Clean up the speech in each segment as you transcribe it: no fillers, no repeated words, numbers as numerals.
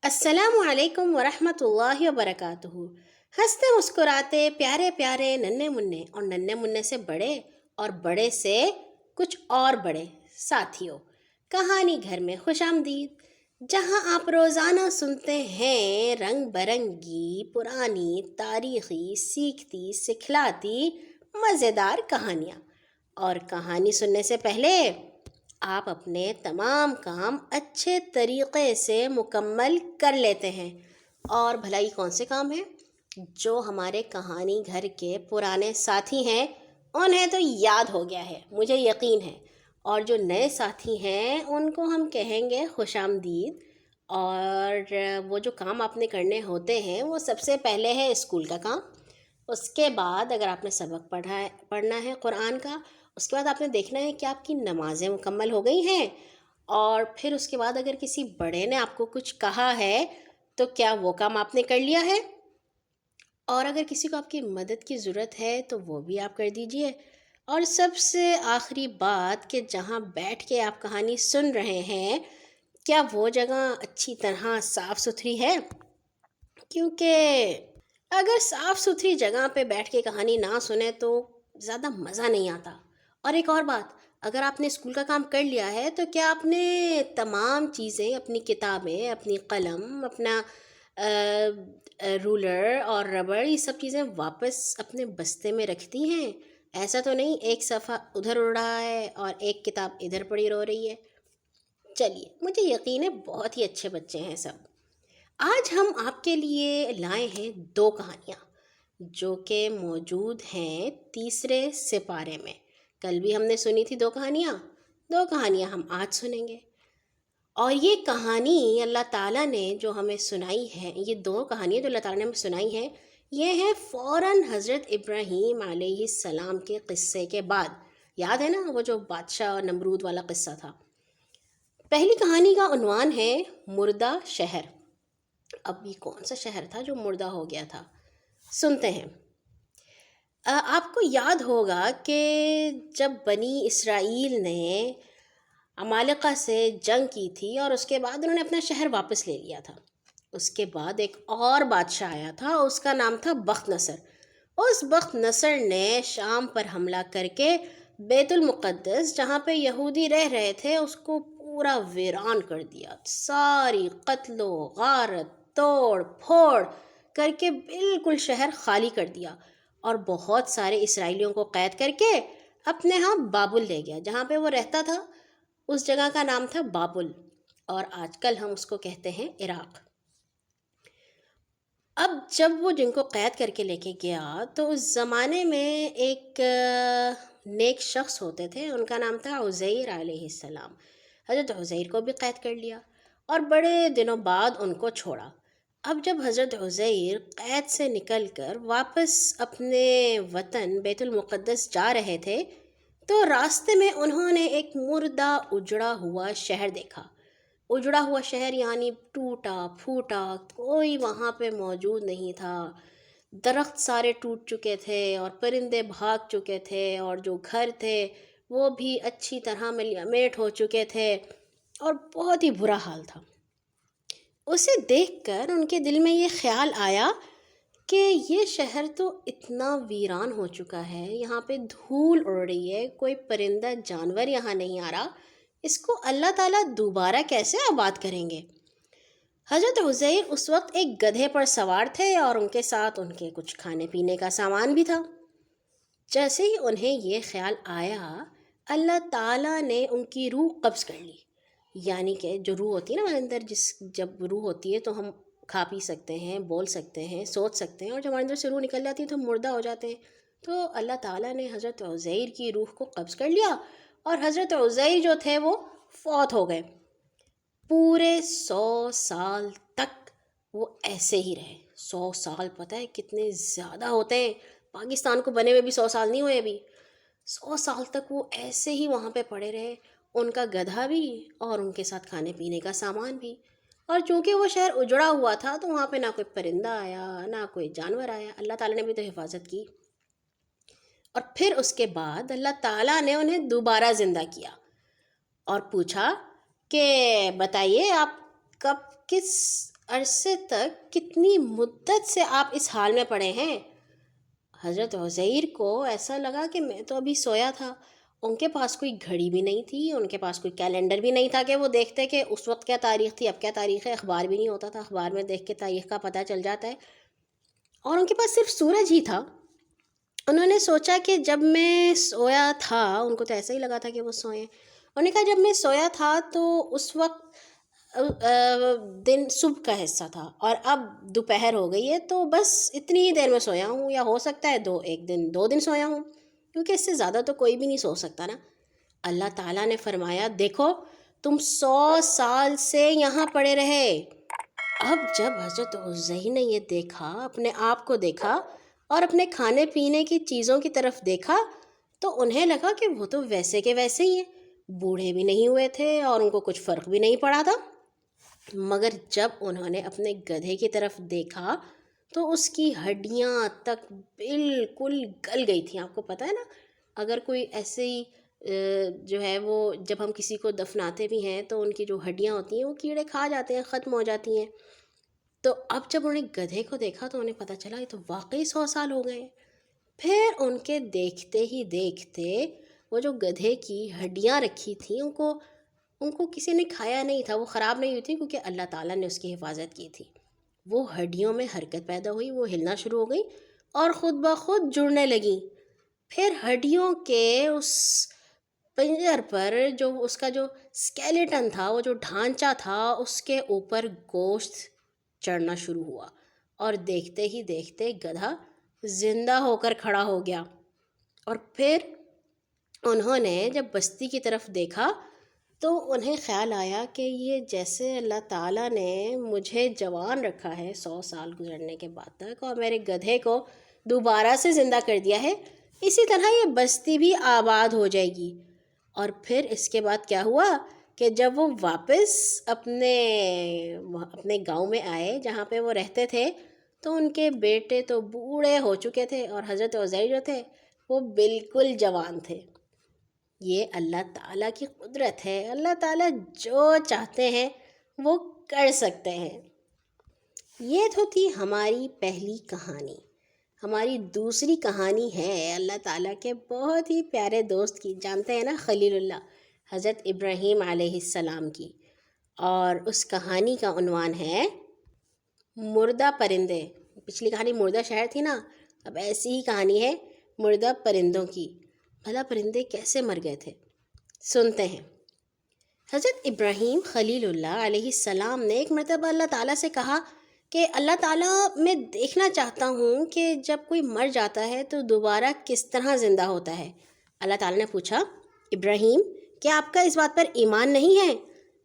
السلام علیکم ورحمۃ اللہ وبرکاتہ۔ ہنستے مسکراتے پیارے پیارے ننھے منھے اور ننھے منھے سے بڑے اور بڑے سے کچھ اور بڑے ساتھیوں، کہانی گھر میں خوش آمدید، جہاں آپ روزانہ سنتے ہیں رنگ برنگی پرانی تاریخی سیکھتی سکھلاتی مزیدار کہانیاں۔ اور کہانی سننے سے پہلے آپ اپنے تمام کام اچھے طریقے سے مکمل کر لیتے ہیں، اور بھلائی کون سے کام ہیں؟ جو ہمارے کہانی گھر کے پرانے ساتھی ہیں انہیں تو یاد ہو گیا ہے، مجھے یقین ہے، اور جو نئے ساتھی ہیں ان کو ہم کہیں گے خوش آمدید۔ اور وہ جو کام آپ نے کرنے ہوتے ہیں وہ سب سے پہلے ہے اسکول کا کام، اس کے بعد اگر آپ نے سبق پڑھنا ہے قرآن کا، اس کے بعد آپ نے دیکھنا ہے کہ آپ کی نمازیں مکمل ہو گئی ہیں، اور پھر اس کے بعد اگر کسی بڑے نے آپ کو کچھ کہا ہے تو کیا وہ کام آپ نے کر لیا ہے، اور اگر کسی کو آپ کی مدد کی ضرورت ہے تو وہ بھی آپ کر دیجئے۔ اور سب سے آخری بات کہ جہاں بیٹھ کے آپ کہانی سن رہے ہیں کیا وہ جگہ اچھی طرح صاف ستھری ہے؟ کیونکہ اگر صاف ستھری جگہ پہ بیٹھ کے کہانی نہ سنیں تو زیادہ مزہ نہیں آتا۔ اور ایک اور بات، اگر آپ نے اسکول کا کام کر لیا ہے تو کیا آپ نے تمام چیزیں، اپنی کتابیں، اپنی قلم، اپنا رولر اور ربڑ، یہ سب چیزیں واپس اپنے بستے میں رکھ دی ہیں؟ ایسا تو نہیں ایک صفحہ ادھر اڑ رہا ہے اور ایک کتاب ادھر پڑی رو رہی ہے؟ چلیے، مجھے یقین ہے بہت ہی اچھے بچے ہیں سب۔ آج ہم آپ کے لیے لائے ہیں دو کہانیاں جو کہ موجود ہیں تیسرے سپارے میں۔ کل بھی ہم نے سنی تھی دو کہانیاں ہم آج سنیں گے، اور یہ کہانی اللہ تعالیٰ نے جو ہمیں سنائی ہے، یہ دو کہانیاں جو اللہ تعالیٰ نے ہمیں سنائی ہیں، یہ ہیں فوراً حضرت ابراہیم علیہ السلام کے قصے کے بعد۔ یاد ہے نا وہ جو بادشاہ اور نمرود والا قصہ تھا؟ پہلی کہانی کا عنوان ہے مردہ شہر۔ اب یہ کون سا شہر تھا جو مردہ ہو گیا تھا؟ سنتے ہیں۔ آپ کو یاد ہوگا کہ جب بنی اسرائیل نے عمالقہ سے جنگ کی تھی اور اس کے بعد انہوں نے اپنا شہر واپس لے لیا تھا، اس کے بعد ایک اور بادشاہ آیا تھا، اس کا نام تھا بخت نصر۔ اس بخت نصر نے شام پر حملہ کر کے بیت المقدس جہاں پہ یہودی رہ رہے تھے اس کو پورا ویران کر دیا، ساری قتل و غارت توڑ پھوڑ کر کے بالکل شہر خالی کر دیا، اور بہت سارے اسرائیلیوں کو قید کر کے اپنے ہاں بابل لے گیا، جہاں پہ وہ رہتا تھا اس جگہ کا نام تھا بابل، اور آج کل ہم اس کو کہتے ہیں عراق۔ اب جب وہ جن کو قید کر کے لے کے گیا تو اس زمانے میں ایک نیک شخص ہوتے تھے، ان کا نام تھا عزیر علیہ السلام۔ حضرت عزیر کو بھی قید کر لیا اور بڑے دنوں بعد ان کو چھوڑا۔ اب جب حضرت عزیر قید سے نکل کر واپس اپنے وطن بیت المقدس جا رہے تھے تو راستے میں انہوں نے ایک مردہ اجڑا ہوا شہر دیکھا۔ اجڑا ہوا شہر یعنی ٹوٹا پھوٹا، کوئی وہاں پہ موجود نہیں تھا، درخت سارے ٹوٹ چکے تھے اور پرندے بھاگ چکے تھے، اور جو گھر تھے وہ بھی اچھی طرح میٹ ہو چکے تھے، اور بہت ہی برا حال تھا۔ اسے دیکھ کر ان کے دل میں یہ خیال آیا کہ یہ شہر تو اتنا ویران ہو چکا ہے، یہاں پہ دھول اڑ رہی ہے، کوئی پرندہ جانور یہاں نہیں آ رہا، اس کو اللہ تعالیٰ دوبارہ کیسے آباد کریں گے؟ حضرت عزیر اس وقت ایک گدھے پر سوار تھے اور ان کے ساتھ ان کے کچھ کھانے پینے کا سامان بھی تھا۔ جیسے ہی انہیں یہ خیال آیا، اللہ تعالیٰ نے ان کی روح قبض کر لی، یعنی کہ جو روح ہوتی ہے نا ہمارے اندر، جب روح ہوتی ہے تو ہم کھا پی سکتے ہیں، بول سکتے ہیں، سوچ سکتے ہیں، اور جب ہمارے اندر سے روح نکل جاتی ہے تو ہم مردہ ہو جاتے ہیں۔ تو اللہ تعالیٰ نے حضرت عزیر کی روح کو قبض کر لیا اور حضرت عزیر جو تھے وہ فوت ہو گئے۔ پورے 100 سال تک وہ ایسے ہی رہے۔ 100 سال پتہ ہے کتنے زیادہ ہوتے ہیں، پاکستان کو بنے ہوئے بھی 100 سال نہیں ہوئے ابھی۔ 100 سال تک وہ ایسے ہی وہاں پہ پڑے رہے، ان کا گدھا بھی اور ان کے ساتھ کھانے پینے کا سامان بھی۔ اور چونکہ وہ شہر اجڑا ہوا تھا تو وہاں پہ نہ کوئی پرندہ آیا نہ کوئی جانور آیا، اللہ تعالیٰ نے بھی تو حفاظت کی۔ اور پھر اس کے بعد اللہ تعالیٰ نے انہیں دوبارہ زندہ کیا اور پوچھا کہ بتائیے آپ کب کس عرصے تک کتنی مدت سے آپ اس حال میں پڑے ہیں؟ حضرت عزیر کو ایسا لگا کہ میں تو ابھی سویا تھا. ان کے پاس کوئی گھڑی بھی نہیں تھی، ان کے پاس کوئی کیلنڈر بھی نہیں تھا کہ وہ دیکھتے کہ اس وقت کیا تاریخ تھی، اب کیا تاریخ ہے. اخبار بھی نہیں ہوتا تھا، اخبار میں دیکھ کے تاریخ کا پتہ چل جاتا ہے. اور ان کے پاس صرف سورج ہی تھا. انہوں نے سوچا کہ جب میں سویا تھا، ان کو تو ایسا ہی لگا تھا کہ وہ سوئے ہیں. انہوں نے کہا جب میں سویا تھا تو اس وقت دن صبح کا حصہ تھا اور اب دوپہر ہو گئی ہے، تو بس اتنی ہی دیر میں سویا ہوں، یا ہو سکتا ہے دو دن سویا ہوں، کیونکہ اس سے زیادہ تو کوئی بھی نہیں سو سکتا نا. اللہ تعالیٰ نے فرمایا دیکھو تم 100 سال سے یہاں پڑے رہے. اب جب حضرت عزیر نے یہ دیکھا، اپنے آپ کو دیکھا اور اپنے کھانے پینے کی چیزوں کی طرف دیکھا، تو انہیں لگا کہ وہ تو ویسے کے ویسے ہی ہیں، بوڑھے بھی نہیں ہوئے تھے اور ان کو کچھ فرق بھی نہیں پڑا تھا. مگر جب انہوں نے اپنے گدھے کی طرف دیکھا تو اس کی ہڈیاں تک بالکل گل گئی تھیں. آپ کو پتہ ہے نا، اگر کوئی ایسے ہی جو ہے وہ جب ہم کسی کو دفناتے بھی ہیں تو ان کی جو ہڈیاں ہوتی ہیں وہ کیڑے کھا جاتے ہیں، ختم ہو جاتی ہیں. تو اب جب انہوں نے گدھے کو دیکھا تو انہیں پتہ چلا یہ تو واقعی 100 سال ہو گئے. پھر ان کے دیکھتے ہی دیکھتے وہ جو گدھے کی ہڈیاں رکھی تھیں ان کو کسی نے کھایا نہیں تھا، وہ خراب نہیں ہوئی تھی کیونکہ اللہ تعالیٰ نے اس کی حفاظت کی تھی. وہ ہڈیوں میں حرکت پیدا ہوئی، وہ ہلنا شروع ہو گئی اور خود بخود جڑنے لگیں. پھر ہڈیوں کے اس پنجر پر جو اس کا جو اسکیلیٹن تھا، وہ جو ڈھانچہ تھا، اس کے اوپر گوشت چڑھنا شروع ہوا اور دیکھتے ہی دیکھتے گدھا زندہ ہو کر کھڑا ہو گیا. اور پھر انہوں نے جب بستی کی طرف دیکھا تو انہیں خیال آیا کہ یہ جیسے اللہ تعالیٰ نے مجھے جوان رکھا ہے 100 سال گزرنے کے بعد تک، اور میرے گدھے کو دوبارہ سے زندہ کر دیا ہے، اسی طرح یہ بستی بھی آباد ہو جائے گی. اور پھر اس کے بعد کیا ہوا کہ جب وہ واپس اپنے گاؤں میں آئے جہاں پہ وہ رہتے تھے، تو ان کے بیٹے تو بوڑھے ہو چکے تھے اور حضرت عزیر جو تھے وہ بالکل جوان تھے. یہ اللہ تعالیٰ کی قدرت ہے، اللہ تعالیٰ جو چاہتے ہیں وہ کر سکتے ہیں. یہ تو تھی ہماری پہلی کہانی. ہماری دوسری کہانی ہے اللہ تعالیٰ کے بہت ہی پیارے دوست کی، جانتے ہیں نا، خلیل اللہ حضرت ابراہیم علیہ السلام کی. اور اس کہانی کا عنوان ہے مردہ پرندے. پچھلی کہانی مردہ شہر تھی نا، اب ایسی ہی کہانی ہے مردہ پرندوں کی. بھلا پرندے کیسے مر گئے تھے، سنتے ہیں. حضرت ابراہیم خلیل اللہ علیہ السلام نے ایک مرتبہ اللہ تعالیٰ سے کہا کہ اللہ تعالیٰ میں دیکھنا چاہتا ہوں کہ جب کوئی مر جاتا ہے تو دوبارہ کس طرح زندہ ہوتا ہے. اللہ تعالیٰ نے پوچھا ابراہیم کیا آپ کا اس بات پر ایمان نہیں ہے؟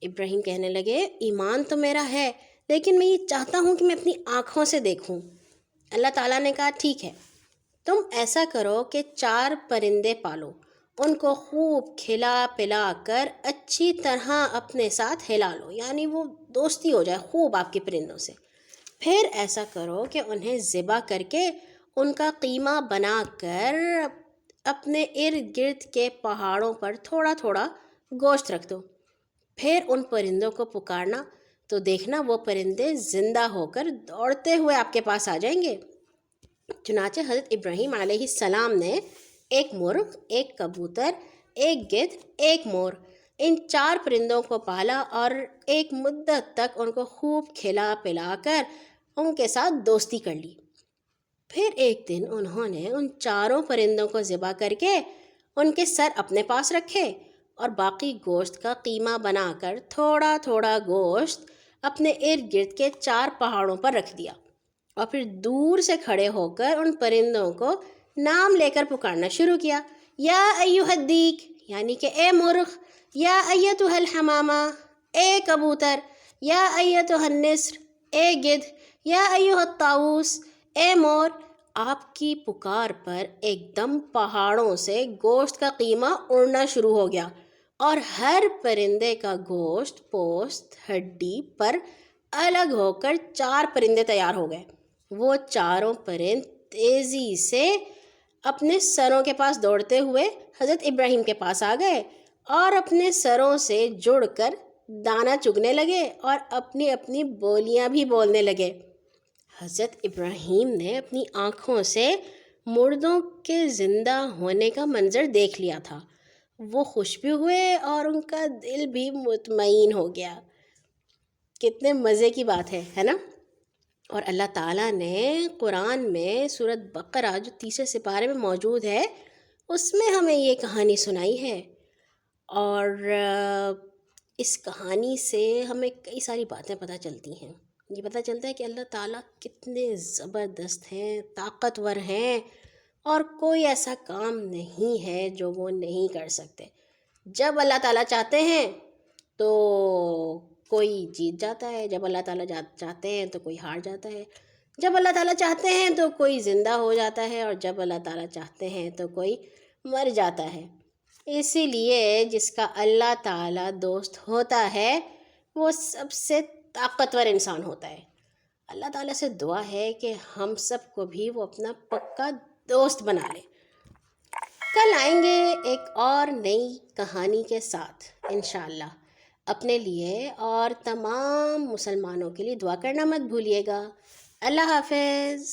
ابراہیم کہنے لگے ایمان تو میرا ہے، لیکن میں یہ چاہتا ہوں کہ میں اپنی آنکھوں سے دیکھوں. اللہ تعالیٰ نے کہا ٹھیک ہے، تم ایسا کرو کہ 4 پرندے پالو، ان کو خوب کھلا پلا کر اچھی طرح اپنے ساتھ ہلا لو، یعنی وہ دوستی ہو جائے خوب آپ کے پرندوں سے. پھر ایسا کرو کہ انہیں ذبح کر کے ان کا قیمہ بنا کر اپنے ارد گرد کے پہاڑوں پر تھوڑا تھوڑا گوشت رکھ دو. پھر ان پرندوں کو پکارنا تو دیکھنا وہ پرندے زندہ ہو کر دوڑتے ہوئے آپ کے پاس آ جائیں گے. چنانچہ حضرت ابراہیم علیہ السلام نے ایک مرغ، ایک کبوتر، ایک گدھ، ایک مور، ان 4 پرندوں کو پالا اور ایک مدت تک ان کو خوب کھلا پلا کر ان کے ساتھ دوستی کر لی. پھر ایک دن انہوں نے ان 4 پرندوں کو ذبح کر کے ان کے سر اپنے پاس رکھے اور باقی گوشت کا قیمہ بنا کر تھوڑا تھوڑا گوشت اپنے ارد گرد کے 4 پہاڑوں پر رکھ دیا. اور پھر دور سے کھڑے ہو کر ان پرندوں کو نام لے کر پکارنا شروع کیا. یا ایھا الدیک، یعنی کہ اے مرغ، یا ایتھا الحمامہ، اے کبوتر، یا ایتھا النسر، اے گدھ، یا ایھا الطاؤس، اے مور. آپ کی پکار پر ایک دم پہاڑوں سے گوشت کا قیمہ اڑنا شروع ہو گیا اور ہر پرندے کا گوشت پوست ہڈی پر الگ ہو کر 4 پرندے تیار ہو گئے. وہ 4 پرند تیزی سے اپنے سروں کے پاس دوڑتے ہوئے حضرت ابراہیم کے پاس آ گئے اور اپنے سروں سے جڑ کر دانا چگنے لگے اور اپنی اپنی بولیاں بھی بولنے لگے۔ حضرت ابراہیم نے اپنی آنکھوں سے مردوں کے زندہ ہونے کا منظر دیکھ لیا تھا۔ وہ خوش بھی ہوئے اور ان کا دل بھی مطمئن ہو گیا۔ کتنے مزے کی بات ہے نا؟ اور اللہ تعالیٰ نے قرآن میں سورۃ بقرہ جو 3 سپارے میں موجود ہے، اس میں ہمیں یہ کہانی سنائی ہے، اور اس کہانی سے ہمیں کئی ساری باتیں پتہ چلتی ہیں۔ یہ پتہ چلتا ہے کہ اللہ تعالیٰ کتنے زبردست ہیں، طاقتور ہیں، اور کوئی ایسا کام نہیں ہے جو وہ نہیں کر سکتے۔ جب اللہ تعالیٰ چاہتے ہیں تو کوئی جیت جاتا ہے، جب اللہ تعالیٰ چاہتے ہیں تو کوئی ہار جاتا ہے، جب اللہ تعالیٰ چاہتے ہیں تو کوئی زندہ ہو جاتا ہے، اور جب اللہ تعالیٰ چاہتے ہیں تو کوئی مر جاتا ہے۔ اسی لیے جس کا اللہ تعالیٰ دوست ہوتا ہے وہ سب سے طاقتور انسان ہوتا ہے۔ اللہ تعالیٰ سے دعا ہے کہ ہم سب کو بھی وہ اپنا پکا دوست بنا لے۔ کل آئیں گے ایک اور نئی کہانی کے ساتھ انشاءاللہ۔ اپنے لیے اور تمام مسلمانوں کے لیے دعا کرنا مت بھولیے گا۔ اللہ حافظ۔